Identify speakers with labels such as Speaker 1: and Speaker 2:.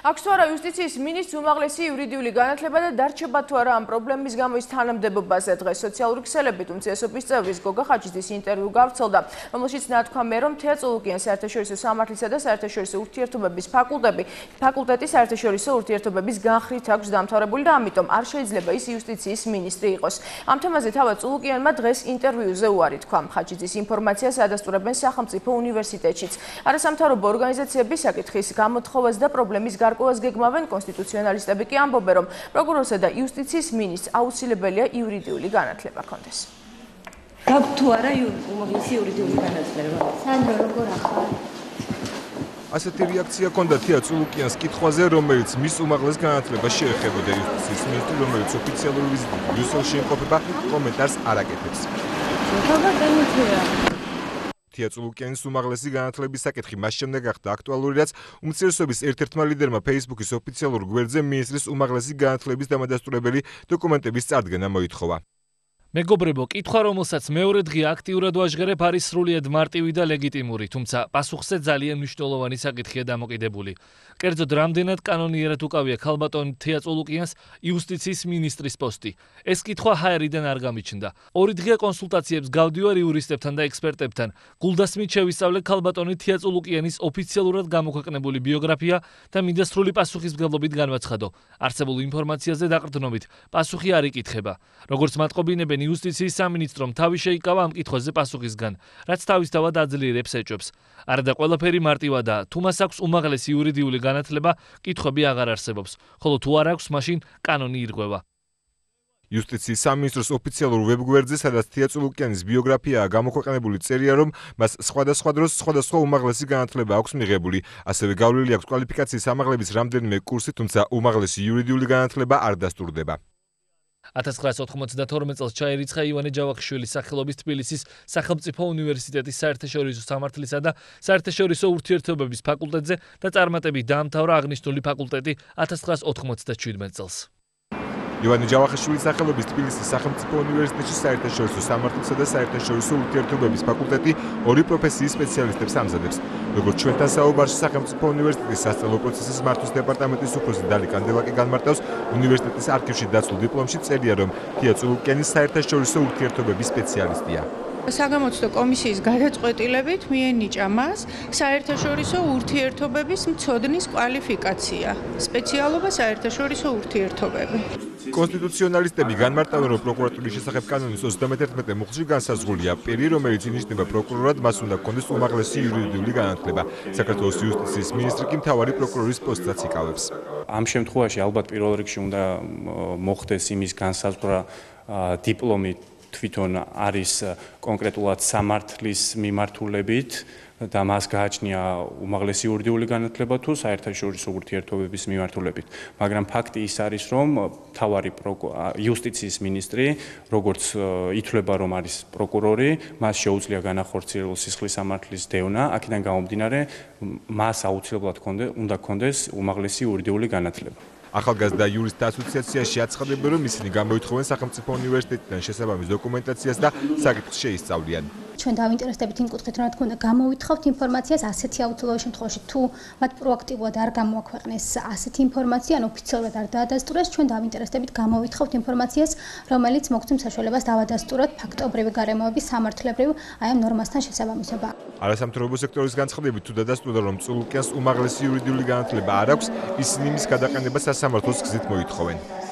Speaker 1: აქვს თუ არა იუსტიციის მინისტრს უმაღლესი იურიდიული განათლება და დარჩება თუ არა ამ პრობლემის გამო ის თანამდებობაზე დღეს სოციალური ქსელებით უმცირესობის წევრის გოგა ხაჭიძის ინტერვიუ გავრცელდა, რომელშიც ნათქვამია, რომ თეა წულუკიანის საერთაშორისო სამართლისა და საერთაშორისო ურთიერთობების ფაკულტეტი საერთაშორისო ურთიერთობების განხრით აქვს დამთავრებული და ამიტომ არ შეიძლება ის იუსტიციის მინისტრი იყოს. ამ თემაზე თავად წულუკიანმა დღეს ინტერვიუზე უარი თქვა. ხაჭიძის ინფორმაციას ადასტურებენ სახელმწიფო უნივერსიტეტშიც. არასამთავრობო ორგანიზაციების საკითხის გამოთხოვას და პრობლემის გარკვევას გეგმავენ. კონსტიტუციონალისტები კი ამბობენ, რომ პროკურორსა და იუსტიციის მინისტრს აუცილებელია იურიდიული განათლება ჰქონდეს.
Speaker 2: გაქვთ თუ არა უმაღლესი იურიდიული განათლება? სანდრო, როგორ ახლა?
Speaker 3: ასეთი რეაქცია ჰქონდა თეა წულუკიანის კითხვაზე, რომელიც მის უმაღლეს განათლებას შეეხებოდა. იუსტიციის მინისტრი, რომელიც ოფიციალური ვიზიტით ბრიუსელში იმყოფება, კომენტარს არ აკეთებს. თეა წულუკიანის უმაღლესი განათლების საკითხი მას შემდეგ გახდა აქტუალური, რაც უმცირესობის ერთ-ერთმა ლიდერმა Facebook-ის ოფიციალურ გვერდზე მინისტრის უმაღლესი განათლების დამადასტურებელი დოკუმენტების წარდგენა მოითხოვა.
Speaker 4: მეგობრებო, კითხვა, რომელსაც მეორე დღე აქტიურად ვაჟღერებ, არის სრულიად მარტივი და ლეგიტიმური, თუმცა პასუხზე ძალიან მნიშვნელოვანი საკითხია დამოკიდებული. კერძოდ, რამდენად კანონიერად უკავია ქალბატონ თეა წულუკიანს იუსტიციის მინისტრის პოსტი. ეს კითხვა ჰაერიდან არ გამიჩნდა. 2 დღეა კონსულტაციებს გავდივარ იურისტებთან და ექსპერტებთან. გულდასმით შევისწავლე ქალბატონი თეა წულუკიანის ოფიციალურად გამოქვეყნებული ბიოგრაფია და მინდა სრული პასუხისმგებლობით განვაცხადო. არსებულ ინფორმაციაზე დაყრდნობით, პასუხი არ იკითხება. როგორც მატყობინებენ იუსტიციის სამინისტრომ თავი შეიკავა ამ კითხვაზე პასუხისგან, რაც თავისთავად აძლიერებს ეჭვებს. არადა ყველაფერი მარტივადაა, თუ მას აქვს უმაღლესი იურიდიული განათლება, კითხვები აღარ არსებობს, ხოლო თუ არ აქვს, მაშინ კანონი ირღვევა.
Speaker 3: იუსტიციის სამინისტროს ოფიციალურ ვებგვერდზე, სადაც თეა წულუკიანის ბიოგრაფიაა გამოქვეყნებული, წერია, რომ მას სხვადასხვა დროს სხვადასხვა უმაღლესი განათლება აქვს მიღებული. ასევე გავლილი აქვს კვალიფიკაციის ამაღლების რამდენიმე კურსი, თუმცა უმაღლესი იურიდიული განათლება არ დასტურდება.
Speaker 4: 1992 წელს ჩაირიცხა ივანე ჯავახიშვილის სახელობის თბილისის სახელმწიფო უნივერსიტეტის საერთაშორისო სამართლისა და საერთაშორისო ურთიერთობების ფაკულტეტზე და წარმატებით დაამთავრა აღნიშნული ფაკულტეტი 1997 წელს.
Speaker 3: ივანე ჯავახიშვილის სახელობის თბილისის სახელმწიფო უნივერსიტეტში საერთაშორისო სამართლისა და საერთაშორისო ურთიერთობების ფაკულტეტი 2 პროფესიის სპეციალისტებს ამზადებს. როგორც ჩვენთან საუბარში სახელმწიფო უნივერსიტეტის სასწავლო პროცესის მართვის დეპარტამენტის უფროსი დალი კანდელაკი განმარტავს, უნივერსიტეტის არქივში დაცულ დიპლომში წერია, რომ თეა წულუკიანი საერთაშორისო ურთიერთობების სპეციალისტია.
Speaker 5: საგამოცდო კომისიის გადაწყვეტილებით მიენიჭა მას საერთაშორისო ურთიერთობების მცოდნის კვალიფიკაცია, სპეციალობა საერთაშორისო ურთიერთობები.
Speaker 3: კონსტიტუციონალისტები განმარტავენ, რომ პროკურატურის შესახებ კანონის 31 მუხლში განსაზღვრულია პირი, რომელიც ინიშნება პროკურორად, მას უნდა ჰქონდეს უმაღლესი იურიდიული განათლება. საქართველოს იუსტიციის მინისტრი კი მთავარი პროკურორის პოსტსაც იკავებს.
Speaker 6: ამ შემთხვევაში ალბათ პირველ რიგში უნდა მოხდეს იმის განსაზღვრა დიპლომი თვითონ არის კონკრეტულად სამართლის მიმართულებით და მას გააჩნია უმაღლესი იურიდიული განათლება თუ საერთაშორისო ურთიერთობების მიმართულებით. მაგრამ ფაქტი ის არის, რომ მთავარი იუსტიციის მინისტრი, როგორც ითვლება, რომ არის პროკურორი, მას შეუძლია განახორციელოს სისხლის სამართლის დევნა, აქედან გამომდინარე, მას აუცილებლად უნდა ჰქონდეს უმაღლესი იურიდიული განათლება.
Speaker 3: ახალგაზრდა იურისტთა ასოციაციაში აცხადებენ, რომ ისინი გამოითხოვენ სახელმწიფო უნივერსიტეტიდან შესაბამის დოკუმენტაციას და საკითხს შეისწავლიან.
Speaker 7: ჩვენ დავინტერესდებით იმ კუთხით, რომ თქონდა გამოვითხოვთ ინფორმაციას ასეთი აუცილებელი შემთხვევაში, თუ მათ პროაქტიულად არ გამოაქვეყნეს ასეთი ინფორმაცია, ან ოფიციალურად არ დაადასტურეს, ჩვენ დავინტერესდებით გამოვითხოვთ ინფორმაციას, რომელიც მოგცემს საშუალებას დავადასტუროთ ფაქტობრივი გარემოების სამართლებრივ აი ამ ნორმასთან შესაბამისობა.
Speaker 3: არასამთავრობო სექტორის განცხადებით, თუ დადასტურდა, რომ წულუკიანს უმაღლესი იურიდიული განათლება არ აქვს, ისინი მის გადაყენებას სასამართლოს გზით მოითხოვენ.